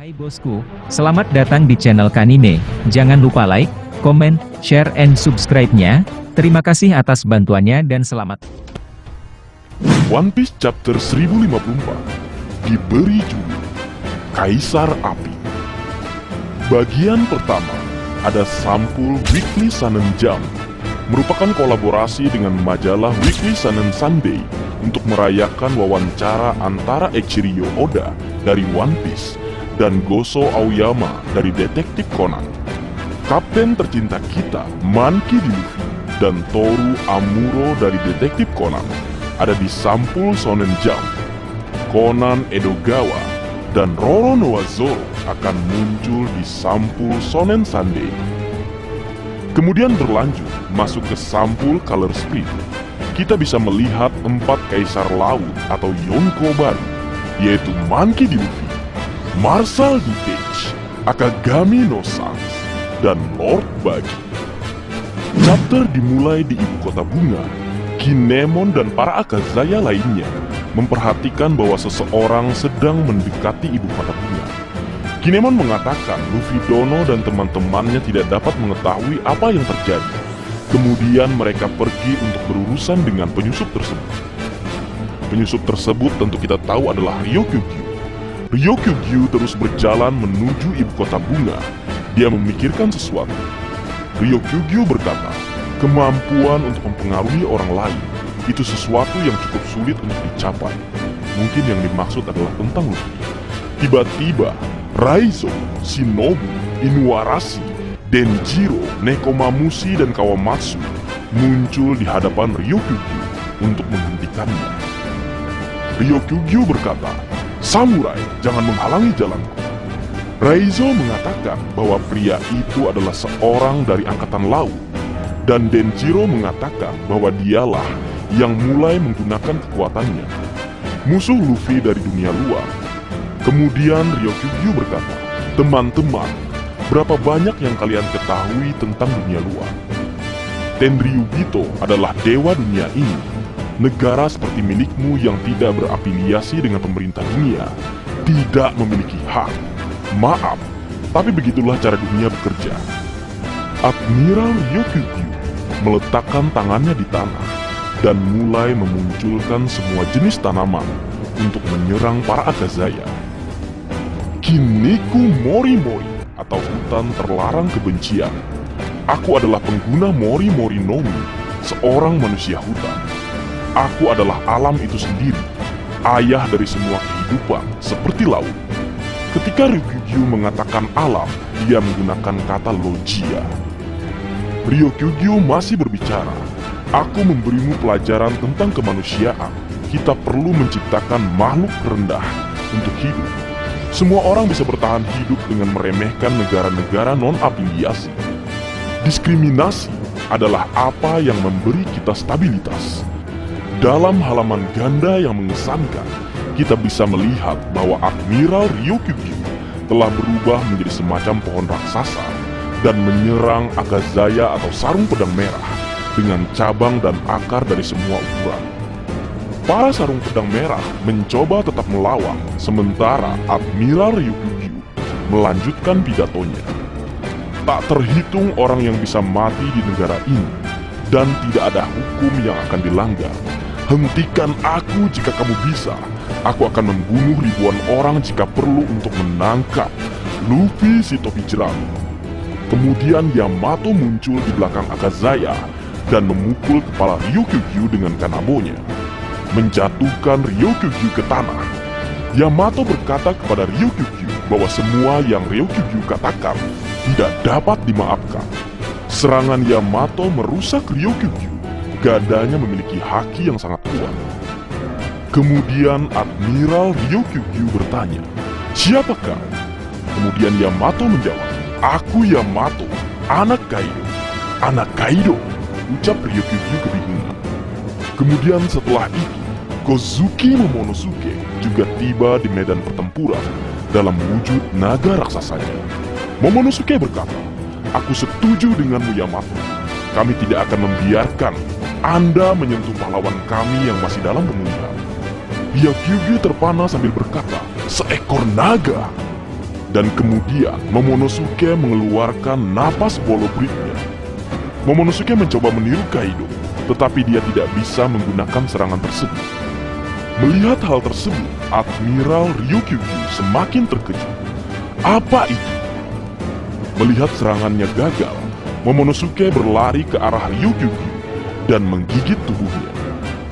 Hai bosku, selamat datang di channel Kanime. Jangan lupa like, comment, share, and subscribe-nya. Terima kasih atas bantuannya dan selamat. One Piece Chapter 1054 diberi judul Kaisar Api. Bagian pertama, ada sampul Weekly Shonen Jump, merupakan kolaborasi dengan majalah Weekly Shonen Sunday untuk merayakan wawancara antara Eiichiro Oda dari One Piece dan Goso Aoyama dari Detektif Conan. Kapten tercinta kita, Monkey D. Luffy, dan Toru Amuro dari Detektif Conan ada di sampul Shonen Jump. Conan Edogawa dan Roronoa Zoro akan muncul di sampul Shonen Sunday. Kemudian berlanjut masuk ke sampul Color Split. Kita bisa melihat 4 kaisar laut atau Yonko baru, yaitu Monkey D. Luffy, Marshal D. Page, Akagami no Sans, dan Lord Buggy. Chapter dimulai di ibu kota bunga. Kinemon dan para Akazaya lainnya memperhatikan bahwa seseorang sedang mendekati ibu kota bunga. Kinemon mengatakan Luffy Dono dan teman-temannya tidak dapat mengetahui apa yang terjadi. Kemudian mereka pergi untuk berurusan dengan penyusup tersebut. Penyusup tersebut tentu kita tahu adalah Ryokugyu. Ryokugyu terus berjalan menuju ibu kota bunga. Dia memikirkan sesuatu. Ryokugyu berkata, kemampuan untuk mempengaruhi orang lain itu sesuatu yang cukup sulit untuk dicapai. Mungkin yang dimaksud adalah tentang Luffy. Tiba-tiba, Raizo, Shinobu, Inuarashi, Denjiro, Nekomamushi, dan Kawamatsu muncul di hadapan Ryokugyu untuk menghentikannya. Ryokugyu berkata, "Samurai, jangan menghalangi jalanku." Raizo mengatakan bahwa pria itu adalah seorang dari angkatan laut, dan Denjiro mengatakan bahwa dialah yang mulai menggunakan kekuatannya, musuh Luffy dari dunia luar. Kemudian Ryokugyu berkata, "Teman-teman, berapa banyak yang kalian ketahui tentang dunia luar? Tenryubito adalah dewa dunia ini. Negara seperti milikmu yang tidak berafiliasi dengan pemerintah dunia tidak memiliki hak. Maaf, tapi begitulah cara dunia bekerja." Admiral Ryokugyu meletakkan tangannya di tanah dan mulai memunculkan semua jenis tanaman untuk menyerang para Akazaya. Kinniku Mori Mori atau hutan terlarang kebencian. Aku adalah pengguna Mori Mori no Mi, seorang manusia hutan. Aku adalah alam itu sendiri, ayah dari semua kehidupan seperti laut. Ketika Ryokugyu mengatakan alam, dia menggunakan kata logia. Ryokugyu masih berbicara, "Aku memberimu pelajaran tentang kemanusiaan. Kita perlu menciptakan makhluk rendah untuk hidup. Semua orang bisa bertahan hidup dengan meremehkan negara-negara non-afiliasi. Diskriminasi adalah apa yang memberi kita stabilitas." Dalam halaman ganda yang mengesankan, kita bisa melihat bahwa Admiral Ryokugyu telah berubah menjadi semacam pohon raksasa dan menyerang Akazaya atau sarung pedang merah dengan cabang dan akar dari semua ukuran. Para sarung pedang merah mencoba tetap melawan, sementara Admiral Ryokugyu melanjutkan pidatonya. Tak terhitung orang yang bisa mati di negara ini, dan tidak ada hukum yang akan dilanggar. Hentikan aku jika kamu bisa. Aku akan membunuh ribuan orang jika perlu untuk menangkap Luffy si topi jerami. Kemudian Yamato muncul di belakang Akazaya dan memukul kepala Ryokugyu dengan kanabonya, menjatuhkan Ryokugyu ke tanah. Yamato berkata kepada Ryokugyu bahwa semua yang Ryokugyu katakan tidak dapat dimaafkan. Serangan Yamato merusak Ryokugyu. Gadanya memiliki haki yang sangat kuat. Kemudian Admiral Ryokugyu bertanya, "Siapa kau?" Kemudian Yamato menjawab, "Aku Yamato, anak Kaido." "Anak Kaido?" ucap Ryokugyu kebingungan. Kemudian setelah itu, Kozuki Momonosuke juga tiba di medan pertempuran dalam wujud naga raksasanya. Momonosuke berkata, "Aku setuju denganmu Yamato. Kami tidak akan membiarkan Anda menyentuh pahlawan kami yang masih dalam pemulihan." Ryokugyu terpana sambil berkata, "Seekor naga." Dan kemudian Momonosuke mengeluarkan napas bolobritnya. Momonosuke mencoba meniru Kaido, tetapi dia tidak bisa menggunakan serangan tersebut. Melihat hal tersebut, Admiral Ryukyuju semakin terkejut. Apa itu? Melihat serangannya gagal, Momonosuke berlari ke arah Ryukyuju dan menggigit tubuhnya.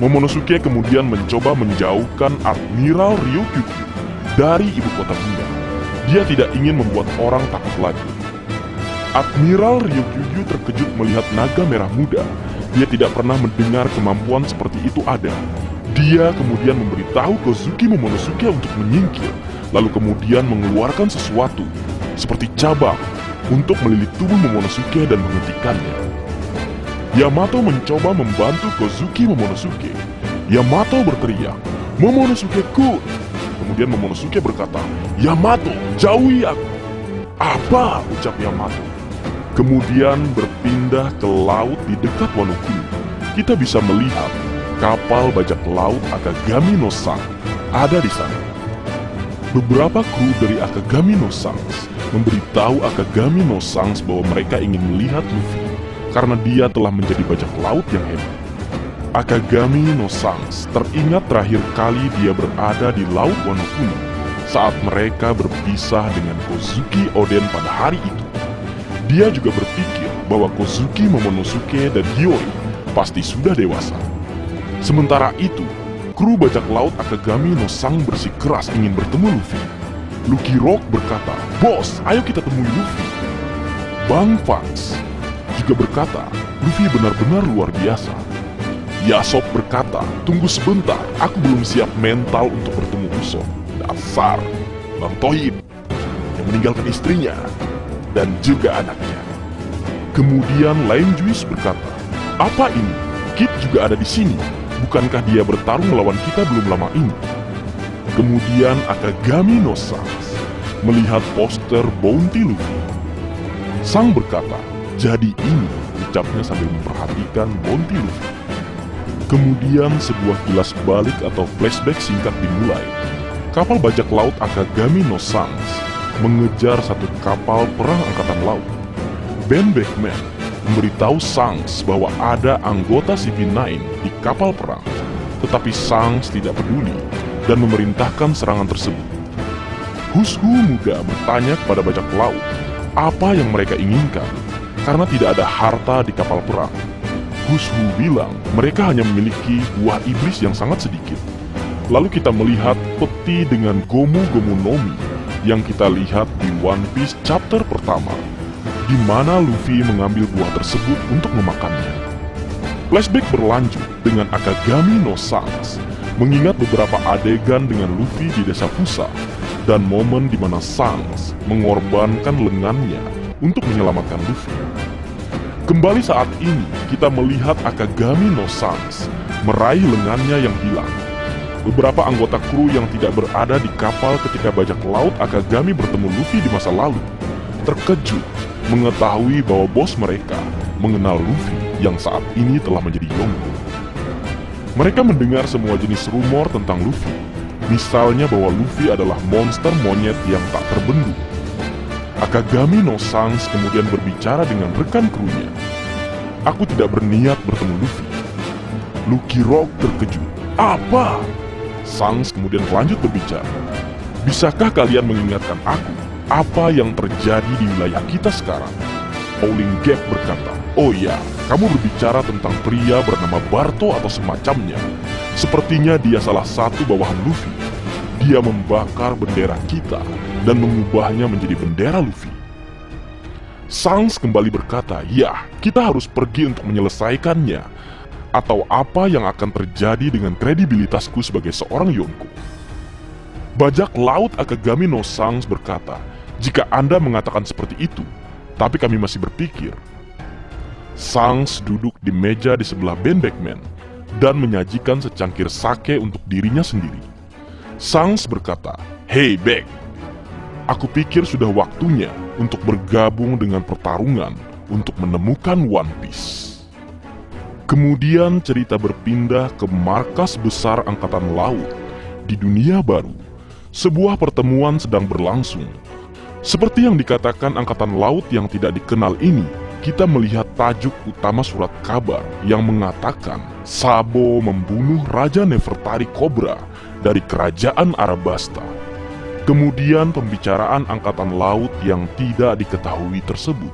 Momonosuke kemudian mencoba menjauhkan Admiral Ryukyuju dari ibu kota bunda. Dia tidak ingin membuat orang takut lagi. Admiral Ryukyuju terkejut melihat naga merah muda. Dia tidak pernah mendengar kemampuan seperti itu ada. Dia kemudian memberitahu Kozuki Momonosuke untuk menyingkir, lalu kemudian mengeluarkan sesuatu, seperti cabang, untuk melilit tubuh Momonosuke dan menghentikannya. Yamato mencoba membantu Kozuki Momonosuke. Yamato berteriak, "Momonosuke-kun!" Kemudian Momonosuke berkata, "Yamato, jauhi aku!" "Apa?" ucap Yamato. Kemudian berpindah ke laut di dekat Wano Kuni. Kita bisa melihat kapal bajak laut Akagami no Sang ada di sana. Beberapa kru dari Akagami no Sangs memberitahu Akagami no Sangs bahwa mereka ingin melihat Luffy karena dia telah menjadi bajak laut yang hebat. Akagami no Sangs teringat terakhir kali dia berada di Laut Wano Kuni saat mereka berpisah dengan Kozuki Oden pada hari itu. Dia juga berpikir bahwa Kozuki Momonosuke dan Hiyori pasti sudah dewasa. Sementara itu, kru bajak laut Akagami no Sang bersikeras ingin bertemu Luffy. Lucky Rock berkata, "Bos, ayo kita temui Luffy." Bang Fox juga berkata, "Luffy benar-benar luar biasa." Yasop berkata, "Tunggu sebentar, aku belum siap mental untuk bertemu Usopp." Dasar Bang Tohib yang meninggalkan istrinya dan juga anaknya. Kemudian Lime Juice berkata, "Apa ini? Kid juga ada di sini. Bukankah dia bertarung melawan kita belum lama ini?" Kemudian Akagami no Sangs melihat poster Bounty Luffy. Sang berkata, "Jadi ini," ucapnya sambil memperhatikan Bounty Luffy. Kemudian sebuah kilas balik atau flashback singkat dimulai. Kapal bajak laut Akagami no Sangs mengejar satu kapal perang angkatan laut. Ben Beckman memberitahu Sangs bahwa ada anggota CP9 di kapal perang, tetapi Sangs tidak peduli dan memerintahkan serangan tersebut. Hushu muda bertanya kepada bajak laut apa yang mereka inginkan, karena tidak ada harta di kapal perang. Hushu bilang mereka hanya memiliki buah iblis yang sangat sedikit. Lalu kita melihat peti dengan Gomu-Gomu Nomi yang kita lihat di One Piece chapter pertama, di mana Luffy mengambil buah tersebut untuk memakannya. Flashback berlanjut dengan Akagami no Sangs mengingat beberapa adegan dengan Luffy di desa Fusa dan momen di mana Sangs mengorbankan lengannya untuk menyelamatkan Luffy. Kembali saat ini kita melihat Akagami no Sangs meraih lengannya yang hilang. Beberapa anggota kru yang tidak berada di kapal ketika bajak laut Akagami bertemu Luffy di masa lalu terkejut mengetahui bahwa bos mereka mengenal Luffy yang saat ini telah menjadi Yonko. Mereka mendengar semua jenis rumor tentang Luffy, misalnya bahwa Luffy adalah monster monyet yang tak terbendung. Akagami no Sangs kemudian berbicara dengan rekan krunya. "Aku tidak berniat bertemu Luffy." Lucky Rock terkejut. "Apa?" Sangs kemudian lanjut berbicara. "Bisakah kalian mengingatkan aku apa yang terjadi di wilayah kita sekarang?" Howling Gap berkata, "Oh ya, kamu berbicara tentang pria bernama Barto atau semacamnya. Sepertinya dia salah satu bawahan Luffy. Dia membakar bendera kita dan mengubahnya menjadi bendera Luffy." Sangs kembali berkata, "Ya, kita harus pergi untuk menyelesaikannya. Atau apa yang akan terjadi dengan kredibilitasku sebagai seorang Yonko?" Bajak laut Akagami no Sangs berkata, "Jika Anda mengatakan seperti itu, tapi kami masih berpikir." Sangs duduk di meja di sebelah Ben Beckman dan menyajikan secangkir sake untuk dirinya sendiri. Sangs berkata, "Hei Beck, aku pikir sudah waktunya untuk bergabung dengan pertarungan untuk menemukan One Piece." Kemudian cerita berpindah ke markas besar angkatan laut di dunia baru. Sebuah pertemuan sedang berlangsung. Seperti yang dikatakan Angkatan Laut yang tidak dikenal ini, kita melihat tajuk utama surat kabar yang mengatakan Sabo membunuh Raja Nefertari Cobra dari kerajaan Arabasta. Kemudian pembicaraan Angkatan Laut yang tidak diketahui tersebut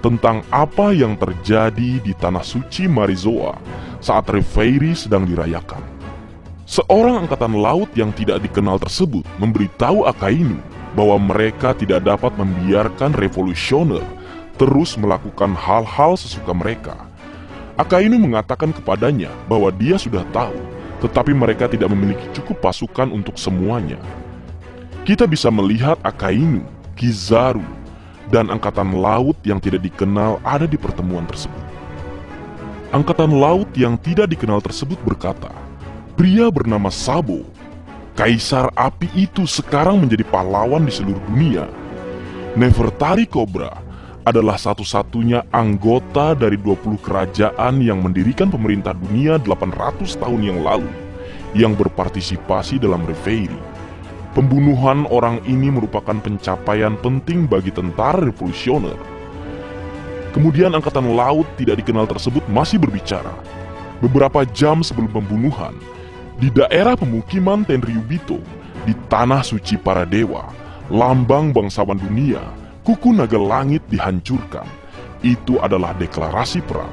tentang apa yang terjadi di Tanah Suci Marizoa saat Reverie sedang dirayakan. Seorang Angkatan Laut yang tidak dikenal tersebut memberitahu Akainu bahwa mereka tidak dapat membiarkan revolusioner terus melakukan hal-hal sesuka mereka. Akainu mengatakan kepadanya bahwa dia sudah tahu, tetapi mereka tidak memiliki cukup pasukan untuk semuanya. Kita bisa melihat Akainu, Kizaru, dan Angkatan Laut yang tidak dikenal ada di pertemuan tersebut. Angkatan Laut yang tidak dikenal tersebut berkata, pria bernama Sabo, Kaisar Api itu sekarang menjadi pahlawan di seluruh dunia. Nefertari Cobra adalah satu-satunya anggota dari 20 kerajaan yang mendirikan pemerintah dunia 800 tahun yang lalu yang berpartisipasi dalam Reverie. Pembunuhan orang ini merupakan pencapaian penting bagi tentara revolusioner. Kemudian Angkatan Laut tidak dikenal tersebut masih berbicara. Beberapa jam sebelum pembunuhan, di daerah pemukiman Tenryubito, di Tanah Suci Para Dewa, lambang bangsawan dunia, kuku naga langit dihancurkan. Itu adalah deklarasi perang.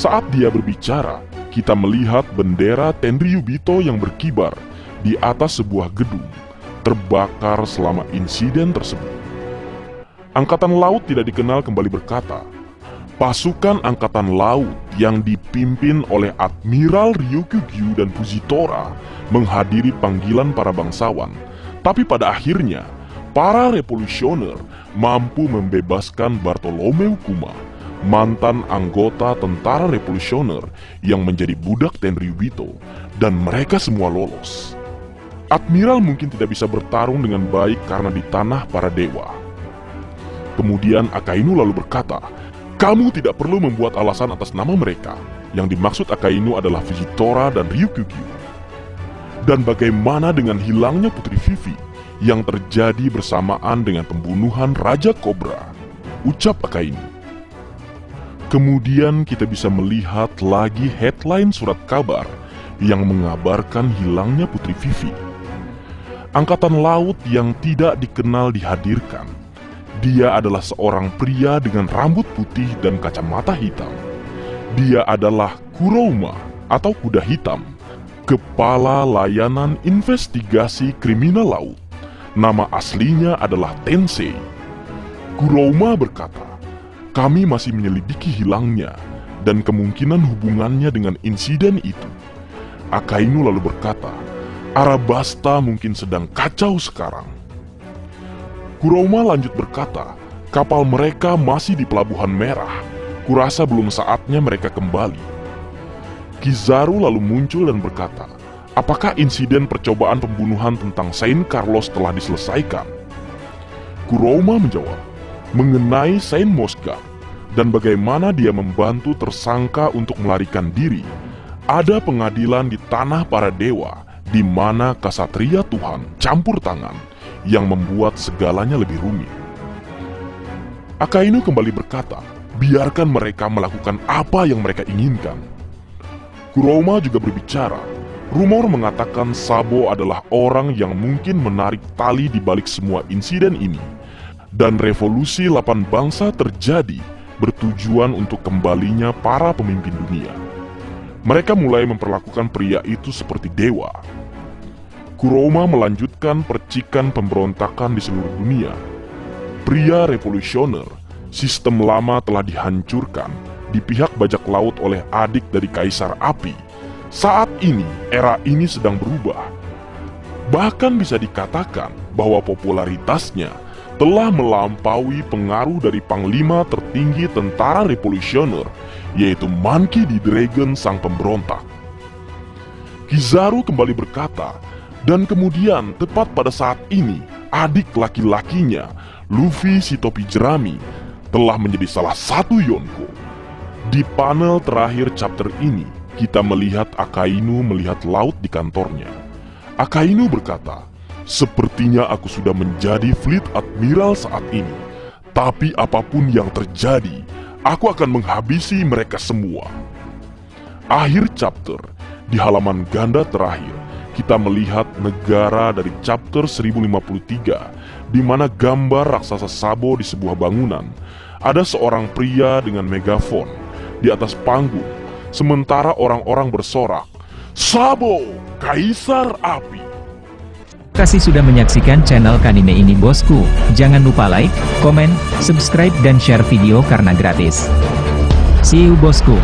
Saat dia berbicara, kita melihat bendera Tenryubito yang berkibar di atas sebuah gedung, terbakar selama insiden tersebut. Angkatan Laut tidak dikenal kembali berkata, pasukan Angkatan Laut yang dipimpin oleh Admiral Ryukugyu dan Fujitora menghadiri panggilan para bangsawan, tapi pada akhirnya para revolusioner mampu membebaskan Bartolomeu Kuma, mantan anggota tentara revolusioner yang menjadi budak Tenryubito, dan mereka semua lolos. Admiral mungkin tidak bisa bertarung dengan baik karena di tanah para dewa. Kemudian Akainu lalu berkata, kamu tidak perlu membuat alasan atas nama mereka. Yang dimaksud Akainu adalah Fujitora dan Ryukugyu. Dan bagaimana dengan hilangnya Putri Vivi yang terjadi bersamaan dengan pembunuhan Raja Cobra? Ucap Akainu. Kemudian kita bisa melihat lagi headline surat kabar yang mengabarkan hilangnya Putri Vivi. Angkatan Laut yang tidak dikenal dihadirkan. Dia adalah seorang pria dengan rambut putih dan kacamata hitam. Dia adalah Kurouma atau kuda hitam, kepala layanan investigasi kriminal laut. Nama aslinya adalah Tensei. Kurouma berkata, kami masih menyelidiki hilangnya dan kemungkinan hubungannya dengan insiden itu. Akainu lalu berkata, Arabasta mungkin sedang kacau sekarang. Kurouma lanjut berkata, kapal mereka masih di Pelabuhan Merah. Kurasa belum saatnya mereka kembali. Kizaru lalu muncul dan berkata, apakah insiden percobaan pembunuhan tentang Saint Carlos telah diselesaikan? Kurouma menjawab, mengenai Saint Mosga dan bagaimana dia membantu tersangka untuk melarikan diri. Ada pengadilan di tanah para dewa di mana kasatria Tuhan campur tangan yang membuat segalanya lebih rumit. Akainu kembali berkata, biarkan mereka melakukan apa yang mereka inginkan. Kurouma juga berbicara, rumor mengatakan Sabo adalah orang yang mungkin menarik tali di balik semua insiden ini, dan revolusi 8 bangsa terjadi bertujuan untuk kembalinya para pemimpin dunia. Mereka mulai memperlakukan pria itu seperti dewa. Kurouma melanjutkan percikan pemberontakan di seluruh dunia. Pria revolusioner, sistem lama telah dihancurkan di pihak bajak laut oleh adik dari Kaisar Api. Saat ini, era ini sedang berubah. Bahkan bisa dikatakan bahwa popularitasnya telah melampaui pengaruh dari panglima tertinggi tentara revolusioner, yaitu Monkey D. Dragon sang pemberontak. Kizaru kembali berkata, dan kemudian tepat pada saat ini, adik laki-lakinya, Luffy si topi jerami, telah menjadi salah satu Yonko. Di panel terakhir chapter ini, kita melihat Akainu melihat laut di kantornya. Akainu berkata, Sepertinya aku sudah menjadi Fleet Admiral saat ini. Tapi apapun yang terjadi, aku akan menghabisi mereka semua. Akhir chapter, di halaman ganda terakhir, kita melihat negara dari chapter 1053, di mana gambar raksasa Sabo di sebuah bangunan. Ada seorang pria dengan megafon di atas panggung, sementara orang-orang bersorak, "Sabo, Kaisar Api!" Kasih sudah menyaksikan channel Kanine ini bosku. Jangan lupa like, komen, subscribe dan share video karena gratis. See you bosku.